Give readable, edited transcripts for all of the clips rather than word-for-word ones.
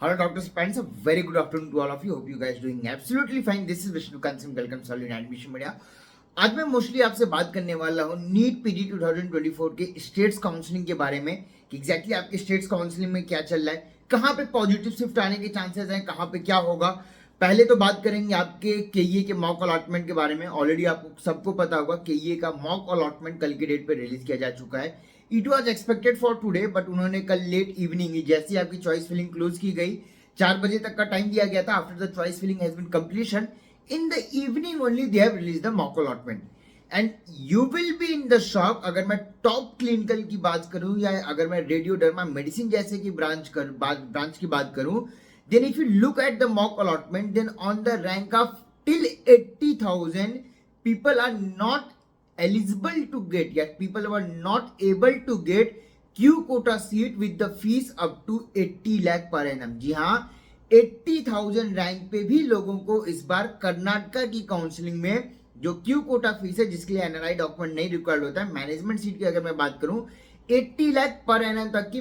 Hello, doctors, parents. A very good afternoon to all of you. Hope you guys doing absolutely fine. This is Vishnu Kansim. Welcome to Solid Admission Media. आज मैं mostly आपसे बात करने वाला हूँ NEET PG 2024 के states counselling के बारे में कि एग्जैक्टली आपके स्टेट्स काउंसलिंग में क्या चल रहा है, कहाँ पे पॉजिटिव शिफ्ट आने के चांसेस हैं, कहाँ पे क्या होगा। पहले तो बात करेंगे आपके केईए के मॉक अलॉटमेंट के बारे में। ऑलरेडी आपको सबको पता होगा केईए का मॉक अलॉटमेंट कल की डेट पे रिलीज किया जा चुका है। It was expected for today, but उन्होंने कल लेट इवनिंग जैसे आपकी चॉइस फिलिंग क्लोज की गई, 4 बजे तक का टाइम दिया गया था। After the choice filling has been completion in the evening only they have release the mock allotment and you will be in the shock. अगर मैं टॉप क्लिनिकल की बात करूं या अगर मैं रेडियोडर्मा मेडिसिन जैसे की ब्रांच की बात करूं, then if you look at the mock allotment, then on the rank of till 80,000 people are not eligible to get, yet people were not able to get Q quota seat with the fees up to 80 lakh per annum। जी हाँ, 80,000 rank पे भी लोगों को इस बार कर्नाटका की counselling में जो Q Kota fees है, जिसके लिए एनआरआई डॉक्यूमेंट नहीं रिक्वायर्ड होता है, मैनेजमेंट सीट की अगर मैं बात करूं 80 लाख पर एनएम तक की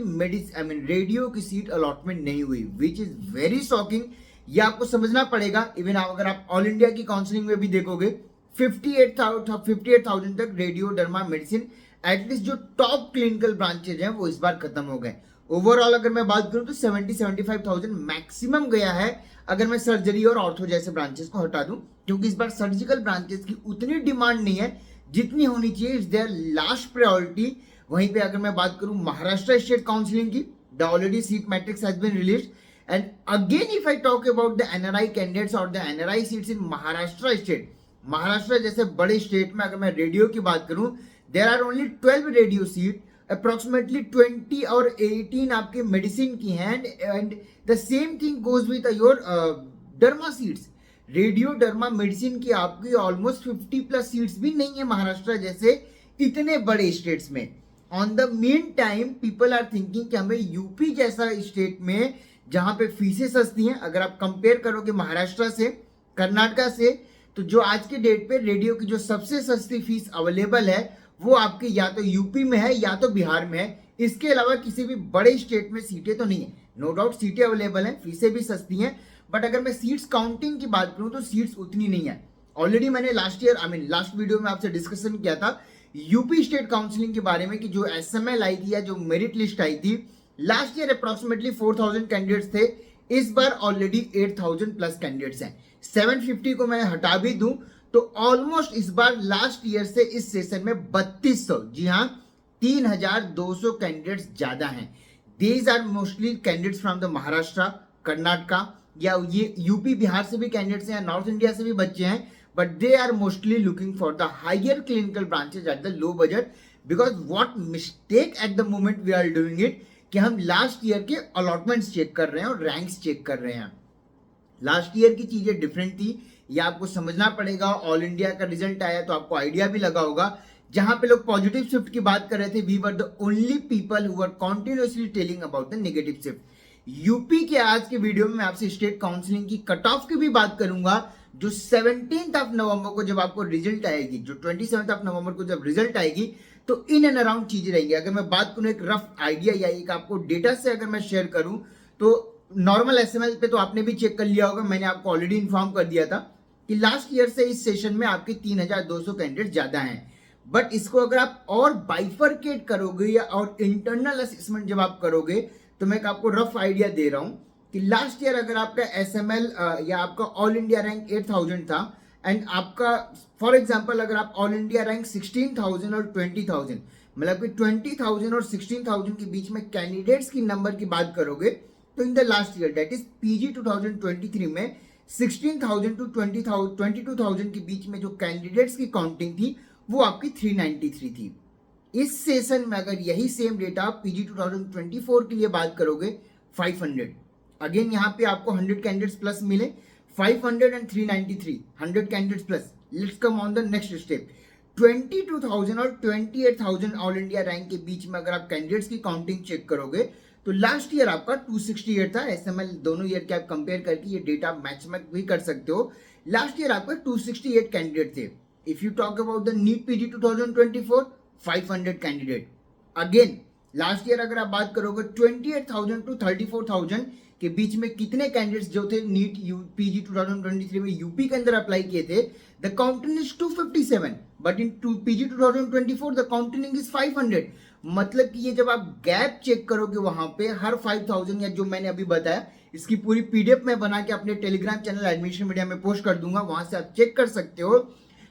रेडियो की सीट अलॉटमेंट नहीं हुई, विच इज वेरी शॉकिंग। ये आपको समझना पड़ेगा। इवन अगर आप ऑल इंडिया की काउंसलिंग में भी देखोगे 58,000 तक रेडियो डर्मा मेडिसिन एटलीस्ट जो टॉप क्लिनिकल ब्रांचेज हैं वो इस बार खत्म हो गए। ओवरऑल अगर मैं बात करूं तो 70-75,000 मैक्सिमम गया है, अगर मैं सर्जरी और ऑर्थो जैसे ब्रांचेस को हटा दूं, क्योंकि इस बार सर्जिकल ब्रांचेस की उतनी डिमांड नहीं है जितनी होनी चाहिए। Is their last priority. वहीं पे अगर मैं बात करूं महाराष्ट्र स्टेट काउंसलिंग की, the already seat matrix has been released and again if I talk about the NRI candidates और the NRI seats in Maharashtra state, Maharashtra जैसे बड़े स्टेट में अगर मैं रेडियो की बात करूं, there are only 12 radio seat, approximately 20 और 18 आपके मेडिसिन की हैं and the same thing goes with your derma seats. Radio derma medicine की आपकी ऑलमोस्ट 50 प्लस सीट्स भी नहीं है महाराष्ट्र जैसे इतने बड़े स्टेट्स में। On the main time people are thinking कि हमें यूपी जैसा स्टेट में जहां पे फीसें सस्ती हैं, अगर आप कंपेयर करोगे महाराष्ट्र से कर्नाटका से, तो जो आज के डेट पे रेडियो की जो सबसे सस्ती फीस अवेलेबल है वो आपके या तो यूपी में है या तो बिहार में है। इसके अलावा किसी भी बड़े स्टेट में सीटें तो नहीं है। नो डाउट सीटें अवेलेबल हैं, फीसें भी सस्ती हैं, बट अगर मैं सीट्स काउंटिंग की बात करूं तो सीट्स उतनी नहीं है। ऑलरेडी मैंने लास्ट वीडियो में आपसे डिस्कशन किया था यूपी स्टेट काउंसलिंग के बारे में कि जो एसएमएल आई थी या जो मेरिट लिस्ट आई थी, लास्ट ईयर अप्रोक्सीमेटली 4,000 कैंडिडेट्स थे, इस बार ऑलरेडी 8,000 प्लस कैंडिडेट्स हैं। 750 को मैं हटा भी दूं तो ऑलमोस्ट इस बार लास्ट ईयर से इस सेशन में 3200, जी हाँ 3,200 कैंडिडेट्स ज्यादा हैं। These are mostly candidates from the Maharashtra, Karnataka, या ये यूपी बिहार से भी कैंडिडेट्स हैं, नॉर्थ इंडिया से भी बच्चे हैं, but they are mostly looking for the higher clinical branches at the low budget. Because what mistake at the moment we are doing it कि हम लास्ट ईयर के अलॉटमेंट्स चेक कर रहे हैं और रैंक्स चेक कर रहे हैं। लास्ट ईयर की चीजें डिफरेंट थी, ये आपको समझना पड़ेगा। ऑल इंडिया का रिजल्ट आया तो आपको आइडिया भी लगा होगा, जहां पे लोग पॉजिटिव शिफ्ट की बात कर रहे थे, we were the only people who were continuously telling about the negative shift. UP के आज के वीडियो में मैं आपसे स्टेट काउंसलिंग की कट ऑफ की भी बात करूंगा, जो 17 नवंबर को जब आपको रिजल्ट आएगी, जो 27 नवंबर को जब रिजल्ट आएगी, तो इन एंड अराउंड चीजें रहेंगी। अगर मैं बात करूं एक रफ आइडिया या एक आपको डेटा से अगर मैं शेयर करूं, तो नॉर्मल एसएमएल पे तो आपने भी चेक कर लिया होगा, मैंने आपको ऑलरेडी इन्फॉर्म कर दिया था कि लास्ट ईयर से इस सेशन में आपके 3,200 कैंडिडेट ज्यादा हैं। बट इसको अगर आप और बाइफरकेट करोगे या और इंटरनल असेसमेंट जब आप करोगे, तो मैं आपको रफ आइडिया दे रहा हूं कि लास्ट ईयर अगर आपका एसएमएल या आपका ऑल इंडिया रैंक 8,000 था एंड आपका फॉर एग्जांपल अगर आप ऑल इंडिया रैंक 16,000 और 20,000, मतलब कि 20,000 और 16,000 के बीच में कैंडिडेट्स की नंबर की बात करोगे, तो in the last year that is PG 2023 में 16,000 टू 22,000 के बीच में जो कैंडिडेट्स की काउंटिंग थी वो आपकी 393 थी। इस सेशन में अगर यही सेम डेटा पीजी 2024 के लिए बात करोगे 500, अगेन यहाँ पे आपको 100 कैंडिडेट्स प्लस मिले, 500 and 393, 100 candidates plus. Let's come on the next step, 22,000 और 28,000 ऑल इंडिया रैंक के बीच में अगर आप कैंडिडेट्स की काउंटिंग चेक करोगे, तो लास्ट ईयर आपका 268 था। एसएमएल दोनों ईयर के आप कंपेयर करके ये डेटा मैच भी कर सकते हो। लास्ट ईयर आपका 268 कैंडिडेट थे। If you talk about the NEET PG 2024, 500 candidate. Again last year अगर आप बात करोगे 28,000 टू 34,000 के बीच में कितने कैंडिडेट्स जो थे नीट पीजी 2023 में यूपी के अंदर अप्लाई किए थे, the counting is 257, but in PG 2024 the counting is 500। मतलब कि ये जब आप गैप चेक करोगे वहां पे हर 5000 या जो मैंने अभी बताया, इसकी पूरी पीडीएफ में बना के अपने टेलीग्राम चैनल एडमिशन मीडिया में पोस्ट कर दूंगा, वहां से आप चेक कर सकते हो।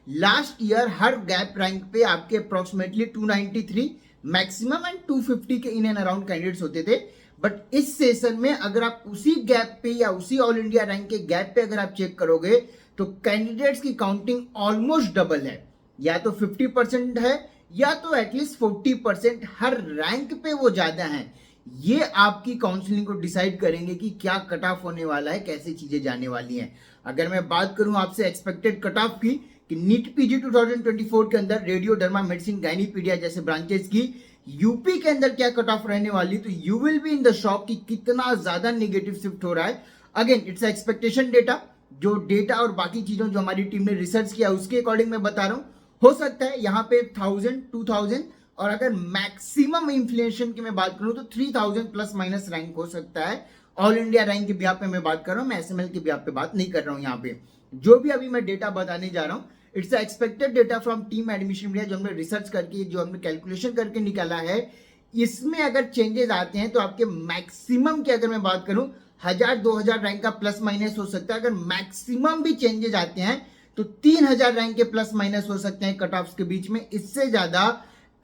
लास्ट ईयर हर गैप रैंक पे आपके अप्रोक्सीमेटली 293 मैक्सिमम एंड 250 के इन एंड अराउंड कैंडिडेट्स होते थे। बट इस सेशन में अगर आप उसी गैप पे या उसी ऑल इंडिया रैंक के गैप पे अगर आप चेक करोगे तो कैंडिडेट्स की काउंटिंग ऑलमोस्ट डबल है, या तो 50% है या तो एटलीस्ट 40%, हर रैंक पे वो ज्यादा है। ये आपकी काउंसलिंग को डिसाइड करेंगे कि क्या कट ऑफ होने वाला है, कैसे चीजें जाने वाली हैं। अगर मैं बात करूं आपसे एक्सपेक्टेड कट ऑफ की कि नीट पीजी 2024 के अंदर रेडियो डर्मा मेडिसिन गायनीपीडिया जैसे ब्रांचेस की यूपी के अंदर क्या कट ऑफ रहने वाली, तो you will be in the shock कि कितना ज्यादा नेगेटिव शिफ्ट हो रहा है। अगेन इट्स एक्सपेक्टेशन डेटा, जो डेटा और बाकी चीजों जो हमारी टीम ने रिसर्च किया उसके अकॉर्डिंग मैं बता रहा हूं। हो सकता है यहाँ पे 1000, 2000 और अगर मैक्सिमम इन्फ्लेशन की मैं बात करूं तो 3000 प्लस माइनस रैंक हो सकता है। ऑल इंडिया रैंक के ब्याह पे मैं बात कर रहा हूं, मैं एसएमएल के ब्याह पे बात नहीं कर रहा हूं। यहाँ पे जो भी अभी मैं डेटा बताने जा रहा हूं it's expected data from team admission media, जो हमने रिसर्च करके जो हमने कैलकुलेशन करके निकाला है। इसमें अगर चेंजेस आते हैं तो आपके मैक्सिमम की अगर मैं बात करूं 1000-2000 रैंक का प्लस माइनस हो सकता है। अगर मैक्सिमम भी चेंजेस आते हैं तो 3000 रैंक के प्लस माइनस हो सकते हैं कट ऑफ्स के बीच में। इससे ज्यादा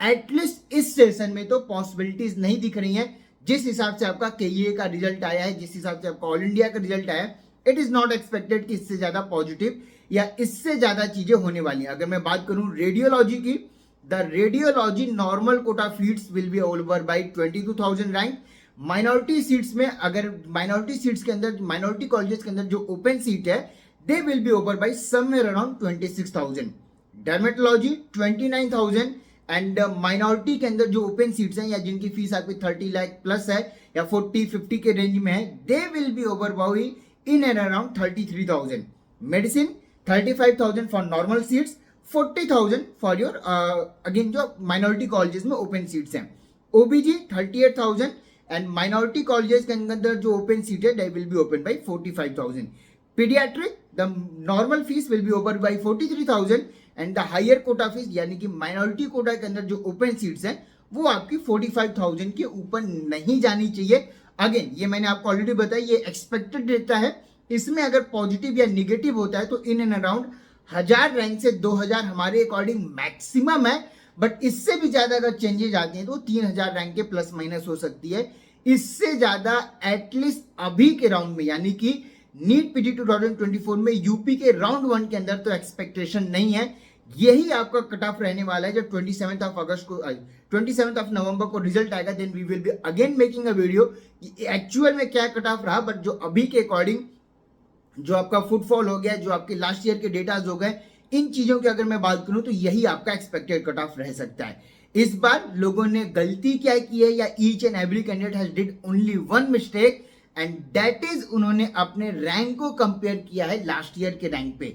एटलीस्ट इस सेशन में तो पॉसिबिलिटीज नहीं दिख रही हैं। जिस हिसाब से आपका केईए का रिजल्ट आया है, जिस हिसाब से आपका ऑल इंडिया का रिजल्ट आया है, इट इज नॉट एक्सपेक्टेड कि इससे ज्यादा पॉजिटिव या इससे ज्यादा चीजें होने वाली हैं। अगर मैं बात करूं रेडियोलॉजी की, the radiology normal quota fits will be over by 22,000 rank. Minority seats में अगर माइनॉरिटी सीट्स के अंदर माइनॉरिटी कॉलेजेस के अंदर जो ओपन सीट है they will be over by somewhere around 26,000, dermatology 29,000 and minority के अंदर जो ओपन सीट्स हैं या जिनकी फीस आपकी 30 लाख प्लस है या 40-50 के रेंज में है, they will be over by in and around 33,000। Medicine 35,000 for normal seats, 40,000 for your again जो माइनॉरिटी कॉलेजेस में ओपन सीट्स हैं। ओबीजी 38,000 एंड माइनॉरिटी कॉलेजेस के अंदर जो ओपन सीट है they will be open by 45,000। Paediatric the normal fees will be over by 43,000 and the higher quota fees यानी कि minority quota के अंदर जो ओपन सीट्स हैं वो आपकी 45,000 के ऊपर नहीं जानी चाहिए। अगेन ये मैंने आपको ऑलरेडी बताया, ये एक्सपेक्टेड डेटा है। इसमें अगर पॉजिटिव या निगेटिव होता है तो इन एंड अराउंड 1000 रैंक से 2000 हमारे अकॉर्डिंग मैक्सिमम है। बट इससे भी ज्यादा अगर चेंजेस आती हैं तो 3000 रैंक के प्लस माइनस हो सकती है। इससे ज्यादा एटलीस्ट अभी के राउंड में यानी कि नीट पीजी 2024 में यूपी के राउंड 1 के अंदर तो एक्सपेक्टेशन नहीं है। यही आपका कट ऑफ रहने वाला है। जब 27 नवंबर को रिजल्ट आएगा then we will be again making a video actual में क्या कट ऑफ रहा। बट जो अभी के अकॉर्डिंग जो आपका फुटफॉल हो गया, जो आपके लास्ट ईयर के डेटाज हो गए, इन चीजों की अगर मैं बात करूं तो यही आपका एक्सपेक्टेड कट ऑफ रह सकता है। इस बार लोगों ने गलती क्या की है, या each and every candidate has did only one mistake and that is उन्होंने अपने रैंक को कंपेयर किया है लास्ट ईयर के रैंक पे।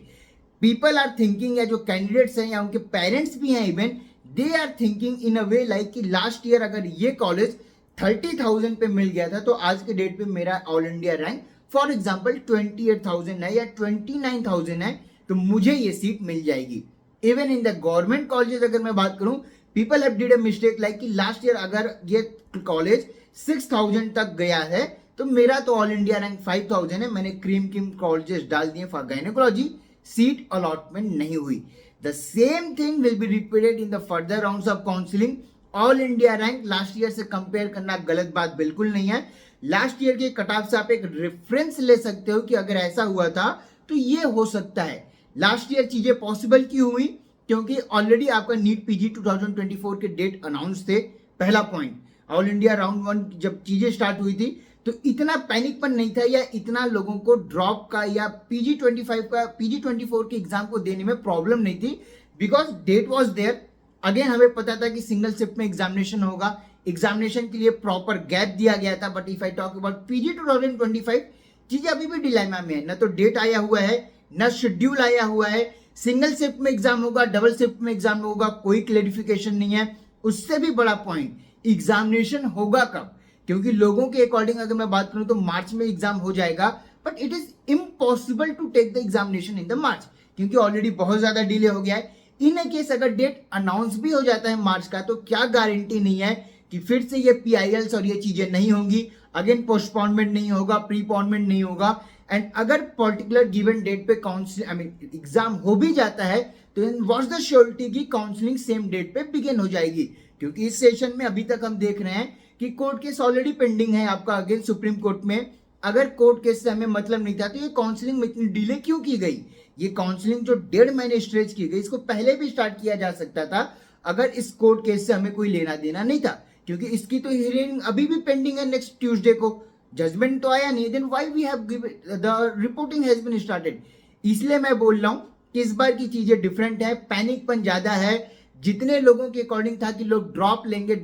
पीपल आर थिंकिंग, या जो कैंडिडेट्स हैं या उनके पेरेंट्स भी हैं even, they are thinking in a way like कि लास्ट ईयर अगर ये कॉलेज 30,000 पे मिल गया था तो आज के डेट पे मेरा all India rank for example 28,000 है या 29,000 है तो मुझे ये सीट मिल जाएगी। Even in the government colleges अगर मैं बात करूं, people have did a mistake like कि लास्ट ईयर अगर ये कॉलेज 6,000 तक गया है तो मेरा तो ऑल इंडिया रैंक 5,000 है, मैंने क्रीम कॉलेजेस डाल दिए फॉर गायनेकोलॉजी, सीट अलॉटमेंट नहीं हुई। The same thing will be repeated in the further rounds of counselling. All India rank last year से कंपेयर करना गलत बात बिल्कुल नहीं है। लास्ट ईयर के कट ऑफ से आप एक रेफरेंस ले सकते हो कि अगर ऐसा हुआ था तो ये हो सकता है। लास्ट ईयर चीजें पॉसिबल क्यों हुई? क्योंकि ऑलरेडी आपका नीट पीजी 2024 के डेट अनाउंस थे। पहला पॉइंट, ऑल इंडिया राउंड 1 जब चीजें स्टार्ट हुई थी तो इतना पैनिकपन नहीं था या इतना लोगों को ड्रॉप का या पीजी 24 के एग्जाम को देने में प्रॉब्लम नहीं थी, because that was there. Again हमें पता था कि सिंगल शिफ्ट में एग्जामिनेशन होगा, एग्जामिनेशन के लिए प्रॉपर गैप दिया गया था। But if I talk about PG 2025, चीजें अभी भी डिलेमा में है, ना तो डेट आया हुआ है ना शेड्यूल आया हुआ है। सिंगल शिफ्ट में एग्जाम होगा, डबल शिफ्ट में एग्जाम होगा, कोई क्लेरिफिकेशन नहीं है। उससे भी बड़ा पॉइंट, एग्जामिनेशन होगा कब? क्योंकि लोगों के अकॉर्डिंग अगर मैं बात करूं तो मार्च में एग्जाम हो जाएगा, but it is impossible to take the examination in the March, क्योंकि ऑलरेडी बहुत ज्यादा डिले हो गया है। इन केस अगर डेट अनाउंस भी हो जाता है मार्च का, तो क्या गारंटी नहीं है कि फिर से ये PILs और ये चीजें नहीं होंगी, अगेन पोस्टपोनमेंट नहीं होगा, प्रीपोनमेंट नहीं होगा। एंड अगर पर्टिकुलर गिवन डेट पे काउंसलिंग एग्जाम हो भी जाता है, तो व्हाट्स द श्योरिटी की काउंसलिंग सेम डेट पे बिगिन हो जाएगी। क्योंकि इस सेशन में अभी तक हम देख रहे हैं कि कोर्ट केस ऑलरेडी पेंडिंग है आपका अगेन सुप्रीम कोर्ट में। अगर कोर्ट केस से हमें मतलब नहीं था, तो ये काउंसलिंग में इतनी डिले क्यों की गई? ये काउंसलिंग जो 1.5 महीने स्ट्रेच की गई, इसको पहले भी स्टार्ट किया जा सकता था अगर इस कोर्ट केस से हमें कोई लेना देना नहीं था, क्योंकि इसकी तो हियरिंग अभी भी पेंडिंग है नेक्स्ट ट्यूसडे को, जजमेंट तो आया नहीं। Then why we have the reporting has been started. इसलिए मैं बोल रहा हूं कि इस बार की चीजें डिफरेंट है, पैनिकपन ज्यादा है। जितने लोगों के अकॉर्डिंग था कि लोग ड्रॉप लेंगे,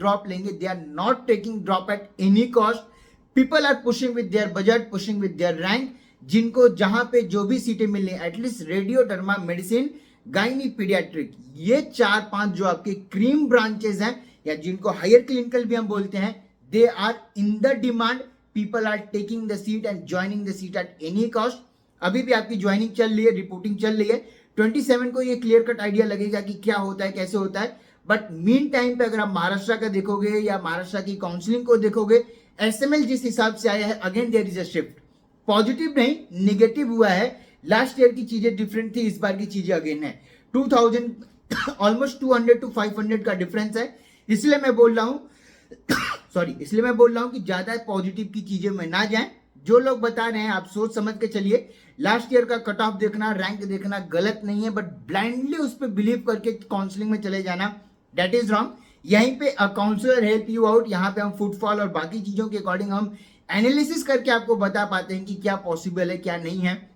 they are not taking drop at any cost. People are pushing with their budget, pushing with their rank. जिनको जहां पे जो भी सीटें मिलने, at least radio, derma, medicine, gynae, paediatric, ये 4-5 जो आपके क्रीम ब्रांचेस हैं, या जिनको हायर क्लिनिकल भी हम बोलते हैं, they are in the demand. People are taking the seat and joining the seat at any cost. अभी भी आपकी ज्वाइनिंग चल रही है, रिपोर्टिंग चल रही है। 27 को ये क्लियर कट आइडिया लगेगा कि क्या होता है, कैसे होता है। बट मीन टाइम पे अगर आप महाराष्ट्र का देखोगे या महाराष्ट्र की काउंसलिंग को देखोगे, SML जिस हिसाब से आया है, again there is a shift. Positive नहीं, निगेटिव हुआ है। लास्ट ईयर की चीजें डिफरेंट थी, इस बार की चीजें अगेन है। 2000 ऑलमोस्ट 200 to 500 का डिफरेंस है। इसलिए मैं बोल रहा हूं कि ज्यादा पॉजिटिव की चीजें में ना जाएं। जो लोग बता रहे हैं आप सोच समझ के चलिए। लास्ट ईयर का कट ऑफ देखना, रैंक देखना गलत नहीं है, बट ब्लाइंडली उस पर बिलीव करके काउंसलिंग में चले जाना, दैट इज रॉन्ग। यहीं पे a counsellor help you out. यहाँ पे हम फुटफॉल और बाकी चीजों के अकॉर्डिंग हम एनालिसिस करके आपको बता पाते हैं कि क्या पॉसिबल है, क्या नहीं है।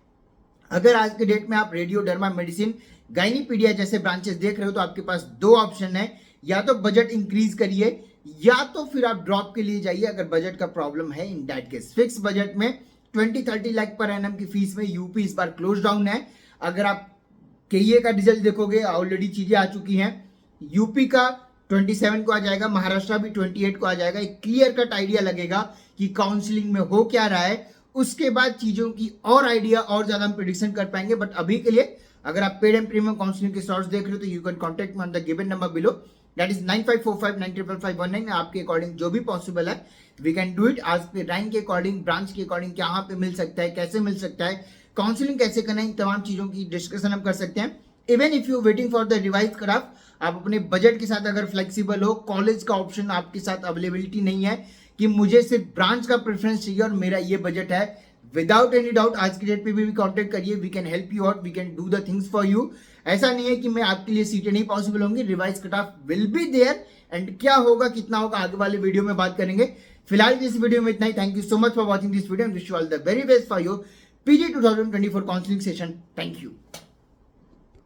अगर आज के डेट में आप रेडियो, डर्मा, मेडिसिन, गायनीपीडिया जैसे ब्रांचेस देख रहे हो, तो आपके पास 2 ऑप्शन है। या तो बजट इंक्रीज करिए, या तो फिर आप ड्रॉप के लिए जाइए अगर बजट का प्रॉब्लम है। In that case fix budget में 20-30 लाख पर एनम की फीस में यूपी इस बार क्लोज डाउन है। अगर आप KA का रिजल्ट देखोगे, ऑलरेडी चीजें आ चुकी हैं। यूपी का 27 को आ जाएगा, महाराष्ट्र भी 28 को आ जाएगा। एक क्लियर कट आइडिया लगेगा कि काउंसलिंग में हो क्या रहा है। उसके बाद चीजों की और आइडिया और ज्यादा हम प्रिडिक्शन कर पाएंगे। बट अभी के लिए अगर आप पेड एंड प्रीमियम काउंसलिंग के सोर्स देख रहे हो, तो you can contact me on the given number below, that is 9545955519। आपके अकॉर्डिंग जो भी पॉसिबल है, वी कैन डू इट। आज पे रैंक के अकॉर्डिंग, ब्रांच के अकॉर्डिंग, कहाँ पे मिल सकता है, कैसे मिल सकता है, काउंसलिंग कैसे करना है, इन तमाम चीजों की डिस्कशन हम कर सकते हैं। Even if you waiting for the revise cut of, आप अपने बजट के साथ अगर फ्लेक्सिबल हो, कॉलेज का ऑप्शन आपके साथ अवेलेबिलिटी नहीं है कि मुझे सिर्फ ब्रांच का प्रेफरेंस चाहिए और मेरा ये बजट है, विदाउट एनी डाउट आज की डेट पे भी कांटेक्ट करिए। We can help you out, we can do the things for you. ऐसा नहीं है कि मैं आपके लिए सीटें नहीं पॉसिबल होंगी, revise cut off will be there. And क्या होगा, कितना होगा, आगे वाले वीडियो में बात करेंगे। फिलहाल इस वीडियो में इतना ही। Thank you so much for watching this video and wish you all the very best for your PG 2024 counselling session. Thank you.